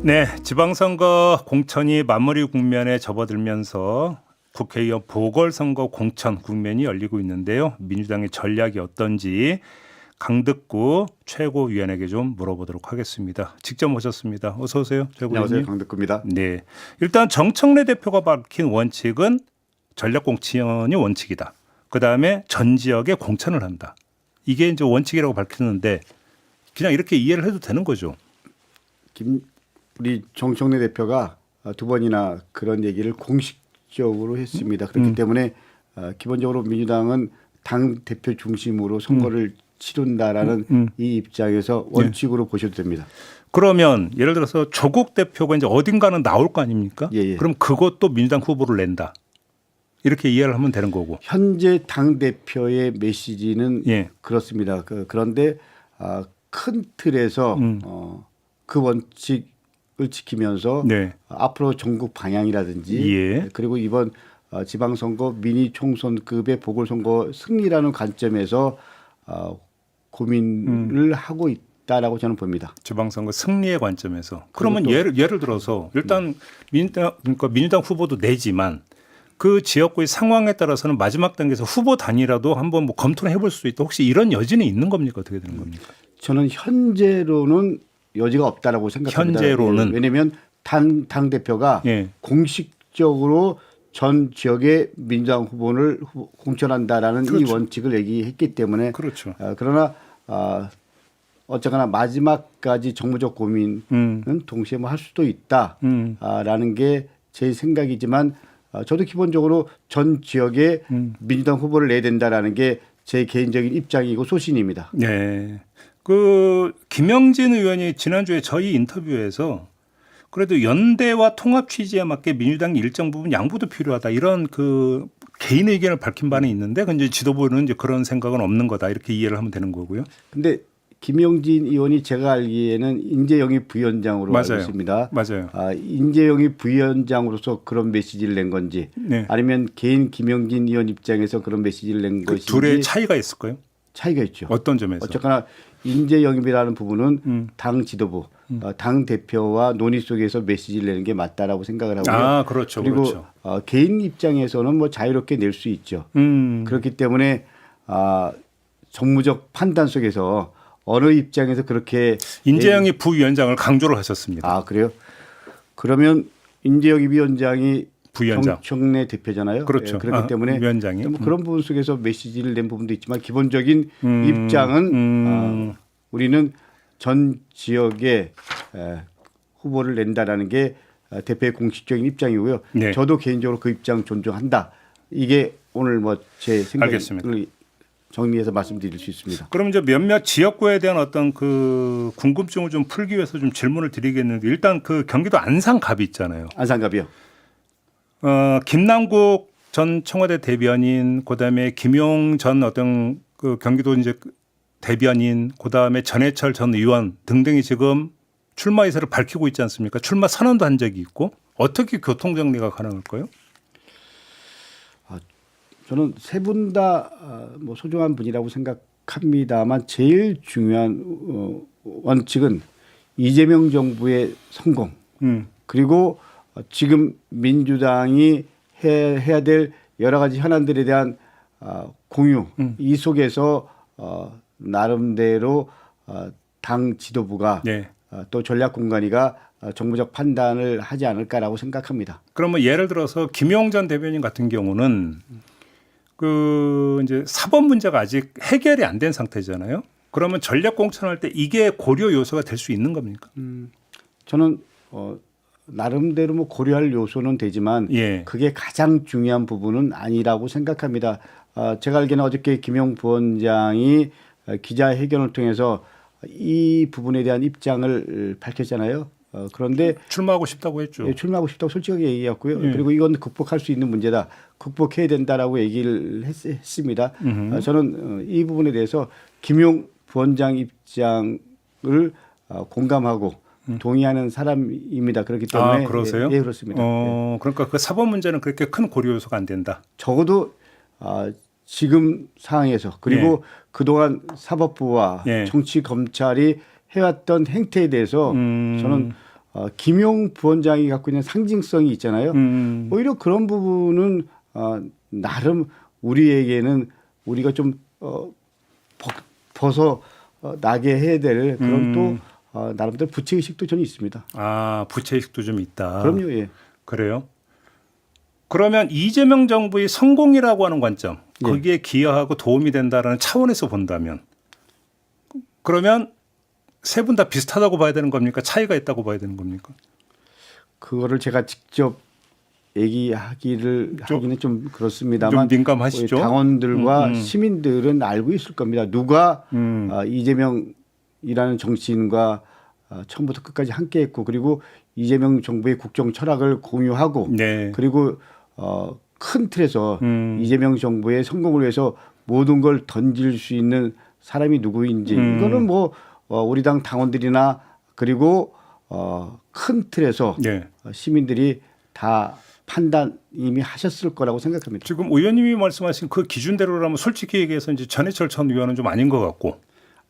네, 지방선거 공천이 마무리 국면에 접어들면서 국회의원 보궐선거 공천 국면이 열리고 있는데요. 민주당의 전략이 어떤지 강득구 최고위원에게 좀 물어보도록 하겠습니다. 직접 모셨습니다. 어서 오세요, 최고위원님. 안녕하세요, 강득구입니다. 네, 일단 정청래 대표가 밝힌 원칙은 전략 공천이 원칙이다. 그 다음에 전 지역에 공천을 한다. 이게 이제 원칙이라고 밝혔는데 그냥 이렇게 이해를 해도 되는 거죠. 우리 정청래 대표가 두 번이나 그런 얘기를 공식적으로 했습니다. 그렇기 때문에 기본적으로 민주당은 당 대표 중심으로 선거를 치른다라는 이 입장에서 원칙으로 보셔도 됩니다. 그러면 예를 들어서 조국 대표가 이제 어딘가는 나올 거 아닙니까? 예. 그럼 그것도 민주당 후보를 낸다. 이렇게 이해를 하면 되는 거고. 현재 당 대표의 메시지는 예. 그렇습니다. 그런데 큰 틀에서 그 원칙을 지키면서 네. 앞으로 전국 방향이라든지 예. 그리고 이번 지방선거 미니 총선급의 보궐선거 승리라는 관점에서 고민을 하고 있다라고 저는 봅니다. 지방선거 승리의 관점에서. 그러면 예를 들어서 일단 민주당 후보도 내지만 그 지역구의 상황에 따라서는 마지막 단계에서 후보 단위라도 한번 뭐 검토를 해볼 수 있다. 혹시 이런 여지는 있는 겁니까? 어떻게 되는 겁니까? 저는 현재로는 여지가 없다라고 생각합니다. 현재로는. 왜냐하면 당 대표가 예. 공식적으로 전 지역의 민주당 후보를 공천한다라는 그렇죠. 이 원칙을 얘기했기 때문에 그렇죠. 그러나 어쨌거나 마지막까지 정무적 고민은 동시에 뭐 할 수도 있다라는 게 제 생각이지만 저도 기본적으로 전 지역에 민주당 후보를 내야 된다라는 게 제 개인적인 입장이고 소신입니다. 네. 그 김영진 의원이 지난주에 저희 인터뷰에서 그래도 연대와 통합 취지에 맞게 민주당이 일정 부분 양보도 필요하다 이런 그 개인 의견을 밝힌 바는 있는데 근데 지도부는 이제 그런 생각은 없는 거다 이렇게 이해를 하면 되는 거고요. 근데 김영진 의원이 제가 알기에는 인재영입 부위원장으로 맞아요. 알고 있습니다. 맞아요. 인재영입 부위원장으로서 그런 메시지를 낸 건지 네. 아니면 개인 김영진 의원 입장에서 그런 메시지를 낸 그 것인지 둘의 차이가 있을까요? 차이가 있죠. 어떤 점에서? 어쨌거나 인재영입이라는 부분은 당 지도부, 당 대표와 논의 속에서 메시지를 내는 게 맞다라고 생각을 하고요. 아, 그렇죠. 그리고 그렇죠. 개인 입장에서는 뭐 자유롭게 낼 수 있죠. 그렇기 때문에 정무적 판단 속에서 어느 입장에서 그렇게 인재영입 부위원장을 강조를 하셨습니다. 그래요? 그러면 인재영입 위원장이 부위원장. 정청래 대표잖아요. 그렇죠. 그렇기 때문에 위원장이. 뭐 그런 부분 속에서 메시지를 낸 부분도 있지만 기본적인 입장은 우리는 전 지역에 후보를 낸다라는 게 대표의 공식적인 입장이고요. 네. 저도 개인적으로 그 입장 존중한다. 이게 오늘 뭐 제 생각을 알겠습니다. 정리해서 말씀드릴 수 있습니다. 그럼 이제 몇몇 지역구에 대한 어떤 그 궁금증을 좀 풀기 위해서 좀 질문을 드리겠는데 일단 그 경기도 안산갑이 있잖아요. 안산갑이요. 김남국 전 청와대 대변인, 그다음에 김용 전 어떤 그 경기도 이제 대변인, 그다음에 전해철 전 의원 등등이 지금 출마 의사를 밝히고 있지 않습니까? 출마 선언도 한 적이 있고 어떻게 교통 정리가 가능할까요? 저는 세 분 다 뭐 소중한 분이라고 생각합니다만 제일 중요한 원칙은 이재명 정부의 성공 그리고 지금 민주당이 해야 될 여러 가지 현안들에 대한 공유 이 속에서 나름대로 당 지도부가 네. 또 전략공관위가 정무적 판단을 하지 않을까라고 생각합니다. 그러면 예를 들어서 김용 전 대변인 같은 경우는 그 이제 사법 문제가 아직 해결이 안 된 상태잖아요. 그러면 전략 공천할 때 이게 고려 요소가 될 수 있는 겁니까? 저는 나름대로 뭐 고려할 요소는 되지만 예. 그게 가장 중요한 부분은 아니라고 생각합니다. 제가 알기에는 어저께 김용 부원장이 기자회견을 통해서 이 부분에 대한 입장을 밝혔잖아요. 그런데 출마하고 싶다고 했죠. 예, 출마하고 싶다고 솔직하게 얘기했고요. 예. 그리고 이건 극복할 수 있는 문제다. 극복해야 된다라고 얘기를 했습니다. 저는 이 부분에 대해서 김용 부원장 입장을 공감하고 동의하는 사람입니다. 그렇기 때문에 그러세요? 예, 그렇습니다. 그러니까 그 사법 문제는 그렇게 큰 고려 요소가 안 된다. 적어도 지금 상황에서 그리고 그동안 사법부와 예. 정치 검찰이 해왔던 행태에 대해서 저는 김용 부원장이 갖고 있는 상징성이 있잖아요. 오히려 그런 부분은 나름 우리에게는 우리가 좀 벗어 나게 해야 될 그런 또 나름대로 부채 의식도 저는 있습니다. 아, 부채 의식도 좀 있다. 그럼요, 예. 그래요? 그러면 이재명 정부의 성공이라고 하는 관점, 예. 거기에 기여하고 도움이 된다라는 차원에서 본다면, 그러면 세 분 다 비슷하다고 봐야 되는 겁니까? 차이가 있다고 봐야 되는 겁니까? 그거를 제가 직접 하기는 좀 그렇습니다만, 좀 민감하시죠? 당원들과 시민들은 알고 있을 겁니다. 누가 이재명이라는 정치인과 처음부터 끝까지 함께했고, 그리고 이재명 정부의 국정 철학을 공유하고, 네. 그리고 큰 틀에서 이재명 정부의 성공을 위해서 모든 걸 던질 수 있는 사람이 누구인지 이거는 뭐 우리 당 당원들이나 그리고 큰 틀에서 네. 시민들이 다 판단 이미 하셨을 거라고 생각합니다. 지금 의원님이 말씀하신 그 기준대로라면 솔직히 얘기해서 이제 전해철 전 의원은 좀 아닌 것 같고.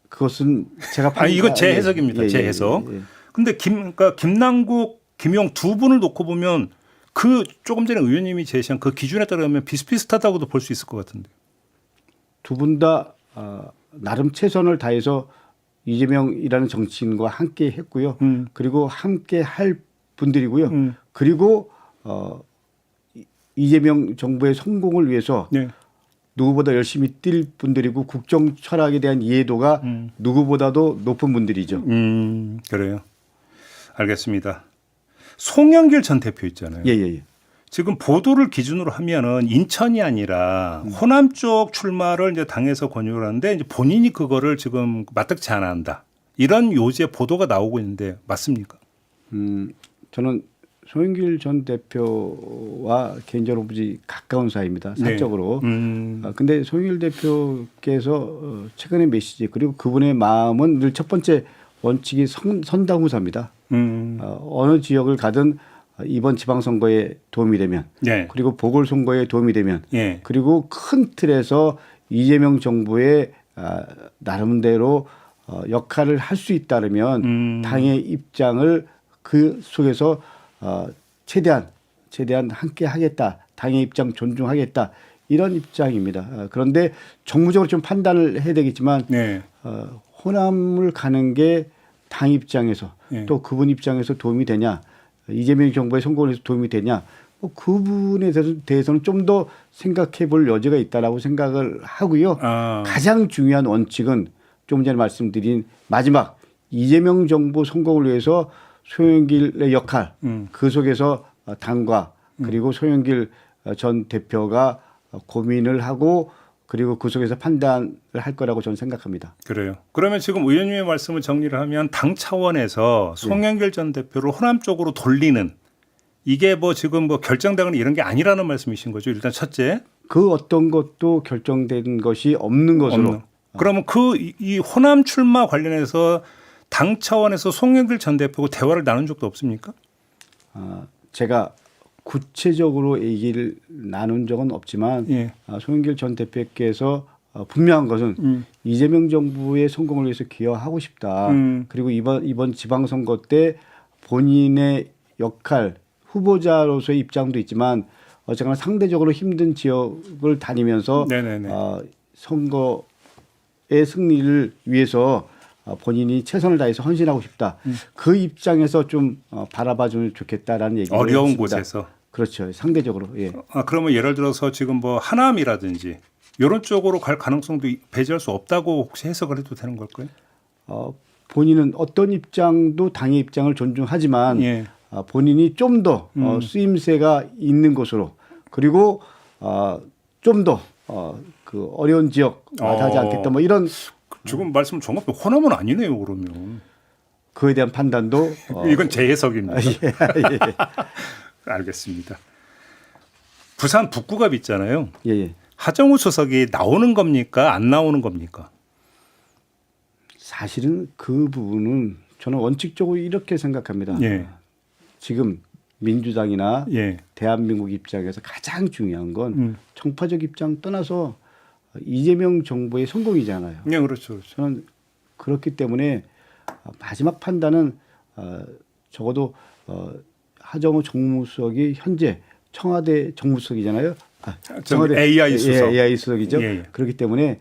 그것은 제가 아니 이건 제 해석입니다. 제 해석. 근데 그러니까 김남국, 김용 두 분을 놓고 보면 그 조금 전에 의원님이 제시한 그 기준에 따르면 비슷비슷하다고도 볼 수 있을 것 같은데. 두 분 다 나름 최선을 다해서 이재명이라는 정치인과 함께 했고요. 그리고 함께 할 분들이고요. 그리고 이재명 정부의 성공을 위해서 네. 누구보다 열심히 뛸 분들이고 국정 철학에 대한 이해도가 누구보다도 높은 분들이죠. 그래요. 알겠습니다. 송영길 전 대표 있잖아요. 예. 지금 보도를 기준으로 하면은 인천이 아니라 호남 쪽 출마를 이제 당에서 권유를 하는데 이제 본인이 그거를 지금 마땅치 않아 한다. 이런 요지의 보도가 나오고 있는데 맞습니까? 저는 송영길 전 대표와 개인적으로 무지 가까운 사이입니다. 사적으로. 근데 송영길 대표께서 최근의 메시지 그리고 그분의 마음은 늘 첫 번째 원칙이 선당후사입니다. 어느 지역을 가든 이번 지방선거에 도움이 되면 네. 그리고 보궐선거에 도움이 되면 예. 그리고 큰 틀에서 이재명 정부의 나름대로 역할을 할 수 있다면 당의 입장을 그 속에서 최대한 함께 하겠다. 당의 입장 존중하겠다. 이런 입장입니다. 그런데 정무적으로 좀 판단을 해야 되겠지만 네. 호남을 가는 게 당 입장에서 네. 또 그분 입장에서 도움이 되냐. 이재명 정부의 성공을 해서 도움이 되냐. 그 부분에 대해서는 좀 더 생각해 볼 여지가 있다라고 생각을 하고요. 가장 중요한 원칙은 좀 전에 말씀드린 마지막 이재명 정부 성공을 위해서 송영길의 역할 그 속에서 당과 그리고 송영길 전 대표가 고민을 하고 그리고 그 속에서 판단을 할 거라고 저는 생각합니다. 그래요. 그러면 지금 의원님의 말씀을 정리를 하면 당 차원에서 송영길 전 대표를 호남 쪽으로 돌리는 이게 뭐 지금 뭐 결정되거나 이런 게 아니라는 말씀이신 거죠. 일단 첫째. 그 어떤 것도 결정된 것이 없는 것으로. 그러면 이 호남 출마 관련해서 당 차원에서 송영길 전 대표하고 대화를 나눈 적도 없습니까? 제가 구체적으로 얘기를 나눈 적은 없지만 송영길 전 대표께서 분명한 것은 이재명 정부의 성공을 위해서 기여하고 싶다. 그리고 이번 지방선거 때 본인의 역할 후보자로서의 입장도 있지만 어쨌거나 상대적으로 힘든 지역을 다니면서 선거의 승리를 위해서 본인이 최선을 다해서 헌신하고 싶다. 그 입장에서 좀 바라봐주면 좋겠다라는 얘기를 어려운 했습니다. 곳에서. 그렇죠. 상대적으로. 예. 그러면 예를 들어서 지금 뭐 하남이라든지 이런 쪽으로 갈 가능성도 배제할 수 없다고 혹시 해석을 해도 되는 걸까요? 본인은 어떤 입장도 당의 입장을 존중하지만 본인이 좀 더 쓰임새가 있는 곳으로 그리고 좀 더 그 어려운 지역 하지 않겠다. 뭐 이런 지금 말씀 종합해 호남은 아니네요. 그러면 그에 대한 판단도 이건 제 해석입니다. 예. 알겠습니다. 부산 북구갑 있잖아요. 예. 하정우 수석이 나오는 겁니까? 안 나오는 겁니까? 사실은 그 부분은 저는 원칙적으로 이렇게 생각합니다. 지금 민주당이나 대한민국 입장에서 가장 중요한 건 정파적 입장 떠나서 이재명 정부의 성공이잖아요. 네, 그렇죠. 저는 그렇기 때문에 마지막 판단은 적어도 하정우 정무수석이 현재 청와대 정무수석이잖아요. 청와대 AI 수석. AI 수석이죠. 예, 예. 그렇기 때문에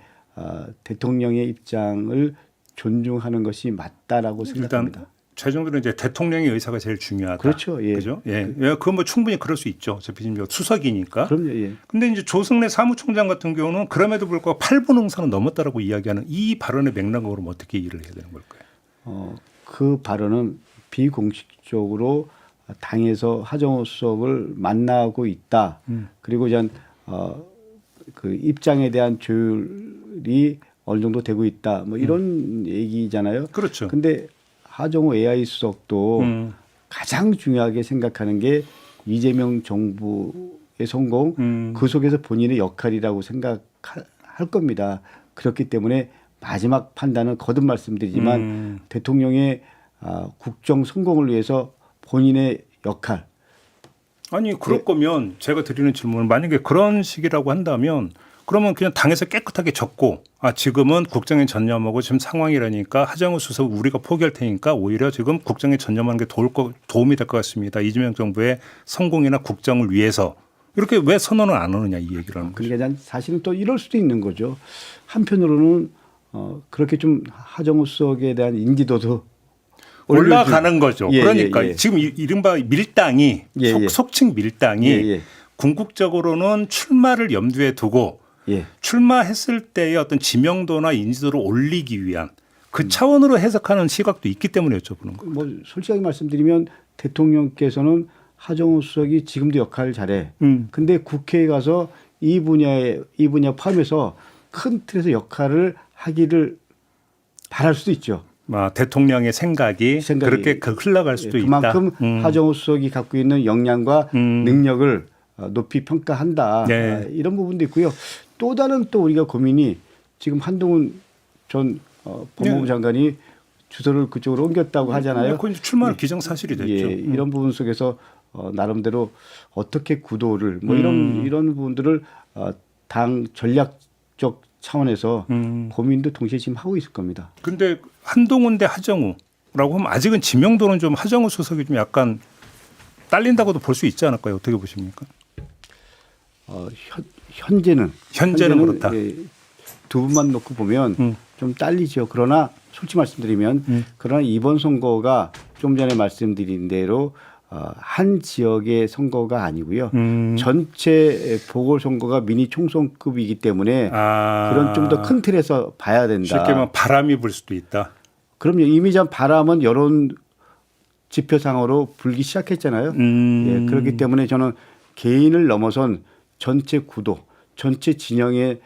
대통령의 입장을 존중하는 것이 맞다라고 생각합니다. 일단 최종적으로 이제 대통령의 의사가 제일 중요하다. 그렇죠. 예. 그죠? 예. 그건 뭐 충분히 그럴 수 있죠. 어차피 지금 수석이니까. 그럼요. 예. 근데 이제 조승래 사무총장 같은 경우는 그럼에도 불구하고 8분 응사는 넘었다라고 이야기하는 이 발언의 맥락으로 어떻게 이해를 해야 되는 걸까요? 그 발언은 비공식적으로 당에서 하정우 수석을 만나고 있다. 그리고 이제 그 입장에 대한 조율이 어느 정도 되고 있다. 뭐 이런 얘기잖아요. 그렇죠. 근데 하정우 AI 수석도 가장 중요하게 생각하는 게 이재명 정부의 성공, 그 속에서 본인의 역할이라고 생각할 겁니다. 그렇기 때문에 마지막 판단은 거듭 말씀드리지만 대통령의 국정 성공을 위해서 본인의 역할. 아니 그럴 거면 제가 드리는 질문은 만약에 그런 식이라고 한다면 그러면 그냥 당에서 깨끗하게 적고 지금은 국정에 전념하고 지금 상황이라니까 하정우 수석 우리가 포기할 테니까 오히려 지금 국정에 전념하는 게 도움이 될 것 같습니다. 이재명 정부의 성공이나 국정을 위해서 이렇게 왜 선언을 안 하느냐 이 얘기를 하는 거죠. 그러니까 사실은 또 이럴 수도 있는 거죠. 한편으로는 그렇게 좀 하정우 수석에 대한 인지도도 올라가는 거죠. 예, 그러니까 예, 예. 지금 이른바 밀당이 예, 예. 속칭 밀당이 예, 예. 궁극적으로는 출마를 염두에 두고 예. 출마했을 때의 어떤 지명도나 인지도를 올리기 위한 그 차원으로 해석하는 시각도 있기 때문에 여쭤보는 거예요. 뭐 솔직하게 말씀드리면 대통령께서는 하정우 수석이 지금도 역할을 잘해. 근데 국회에 가서 이 분야 포함해서 큰 틀에서 역할을 하기를 바랄 수도 있죠. 대통령의 생각이 그렇게 흘러갈 수도 그만큼 있다. 하정우 수석이 갖고 있는 역량과 능력을 높이 평가한다. 네. 이런 부분도 있고요. 또 다른 또 우리가 고민이 지금 한동훈 전 법무부 네. 장관이 주소를 그쪽으로 옮겼다고 하잖아요. 그건 출마는 기정사실이 됐죠. 예, 이런 부분 속에서 나름대로 어떻게 구도를 뭐 이런 부분들을 당 전략적 차원에서 고민도 동시에 지금 하고 있을 겁니다. 근데 한동훈 대 하정우라고 하면 아직은 지명도는 좀 하정우 수석이 좀 약간 딸린다고도 볼 수 있지 않을까요? 어떻게 보십니까? 현재는 그렇다. 예, 두 분만 놓고 보면 좀 딸리죠. 그러나 솔직히 말씀드리면 그러나 이번 선거가 좀 전에 말씀드린 대로 한 지역의 선거가 아니고요. 전체 보궐선거가 미니 총선급이기 때문에 그런 좀 더 큰 틀에서 봐야 된다. 쉽게 말하면 바람이 불 수도 있다. 그럼요. 이미 전 바람은 여론 지표상으로 불기 시작했잖아요. 예, 그렇기 때문에 저는 개인을 넘어선 전체 구도, 전체 진영의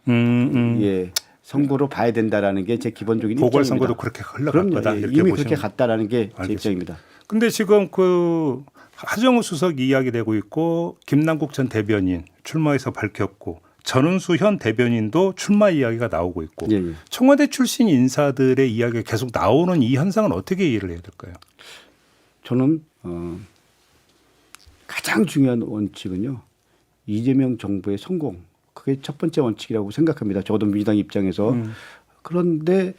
예, 선거로 봐야 된다라는 게 제 기본적인 보궐선거도 입장입니다. 그렇게 흘러갈 그럼요. 거다. 예, 이렇게 이미 보시면. 그렇게 갔다라는 게 제 알겠습니다. 입장입니다. 근데 지금 그 하정우 수석 이야기되고 있고 김남국 전 대변인 출마해서 밝혔고 전은수 현 대변인도 출마 이야기가 나오고 있고 예, 예. 청와대 출신 인사들의 이야기가 계속 나오는 이 현상은 어떻게 이해를 해야 될까요? 저는 가장 중요한 원칙은요. 이재명 정부의 성공. 그게 첫 번째 원칙이라고 생각합니다. 적어도 민주당 입장에서. 그런데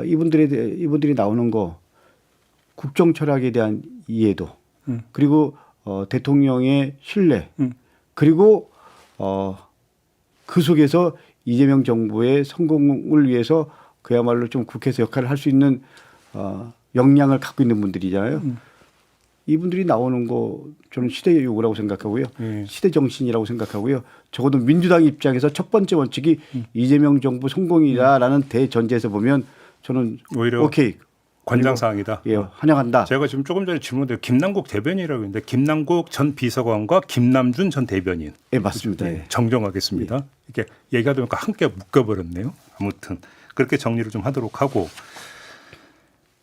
이분들이 나오는 거 국정 철학에 대한 이해도 그리고 대통령의 신뢰 그리고 그 속에서 이재명 정부의 성공을 위해서 그야말로 좀 국회에서 역할을 할 수 있는 역량을 갖고 있는 분들이잖아요. 이분들이 나오는 거 저는 시대의 요구라고 생각하고요. 시대 정신이라고 생각하고요. 적어도 민주당 입장에서 첫 번째 원칙이 이재명 정부 성공이다라는 대전제에서 보면 저는 오히려 오케이. 관장사항이다. 예, 환영한다. 제가 지금 조금 전에 질문드린 김남국 대변인이라고 했는데 김남국 전 비서관과 김남준 전 대변인. 예, 맞습니다. 예. 정정하겠습니다. 이렇게 얘기하다 보니까 함께 묶어버렸네요. 아무튼 그렇게 정리를 좀 하도록 하고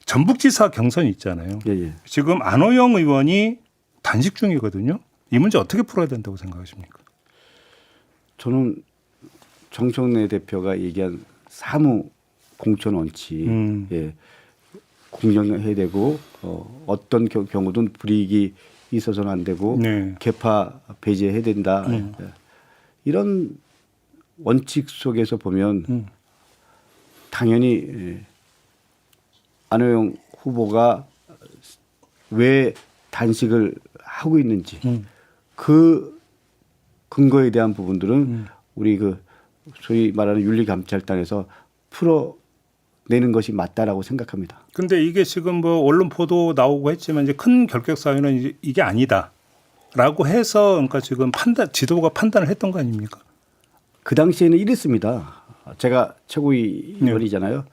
전북지사 경선이 있잖아요. 예, 예. 지금 안호영 의원이 단식 중이거든요. 이 문제 어떻게 풀어야 된다고 생각하십니까? 저는 정청래 대표가 얘기한 사무 공천 원칙, 예, 공정해야 되고 어떤 경우든 불이익이 있어서는 안 되고 네. 개파 배제해야 된다. 예. 이런 원칙 속에서 보면 당연히 안호영 후보가 왜 단식을 하고 있는지 그 근거에 대한 부분들은 우리 그 소위 말하는 윤리감찰단에서 풀어내는 것이 맞다라고 생각합니다. 근데 이게 지금 뭐 언론 보도 나오고 했지만 이제 큰 결격 사유는 이제 이게 아니다라고 해서 그러니까 지금 지도부가 판단을 했던 거 아닙니까? 그 당시에는 이랬습니다. 제가 최고위원이잖아요.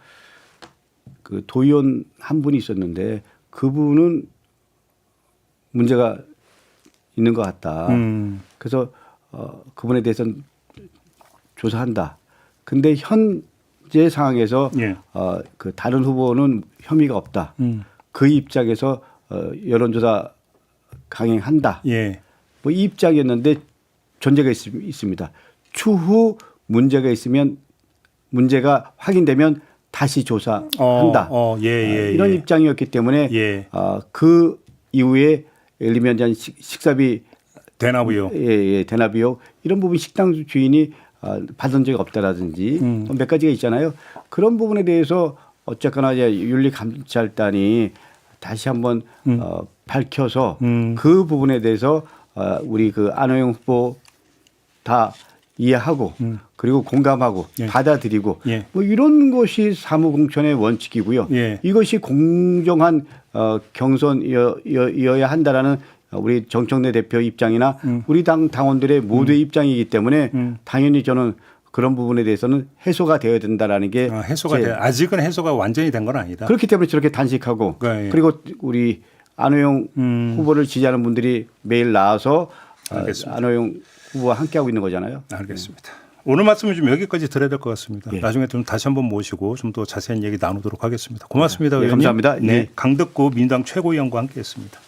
그 도의원 한 분이 있었는데 그분은 문제가 있는 것 같다. 그래서 그분에 대해서는 조사한다. 근데 현재 상황에서 예. 그 다른 후보는 혐의가 없다. 그 입장에서 여론조사 강행한다. 예. 뭐 이 입장이었는데 전제가 있습니다. 추후 문제가 있으면 문제가 확인되면 다시 조사한다. 이런 입장이었기 때문에 그 이후에 예를 들면 이제 식사비 대납이요. 대납이요. 이런 부분 식당 주인이 받은 적이 없다라든지 몇 가지가 있잖아요. 그런 부분에 대해서 어쨌거나 이제 윤리감찰단이 다시 한번 밝혀서 그 부분에 대해서 우리 그 안호영 후보 다 이해하고 그리고 공감하고 받아들이고 뭐 이런 것이 사무공천의 원칙이고요. 이것이 공정한 경선이어야 한다라는 우리 정청래 대표 입장이나 우리 당 당원들의 모두의 입장이기 때문에 당연히 저는 그런 부분에 대해서는 해소가 되어야 된다라는 게 아직은 해소가 완전히 된 건 아니다. 그렇기 때문에 저렇게 단식하고 그리고 우리 안호영 후보를 지지하는 분들이 매일 나와서 안호영 후보와 함께하고 있는 거잖아요. 알겠습니다. 오늘 말씀은 좀 여기까지 들어야 될 것 같습니다. 나중에 좀 다시 한번 모시고 좀 더 자세한 얘기 나누도록 하겠습니다. 고맙습니다. 감사합니다. 네, 강덕구 민주당 최고위원과 함께했습니다.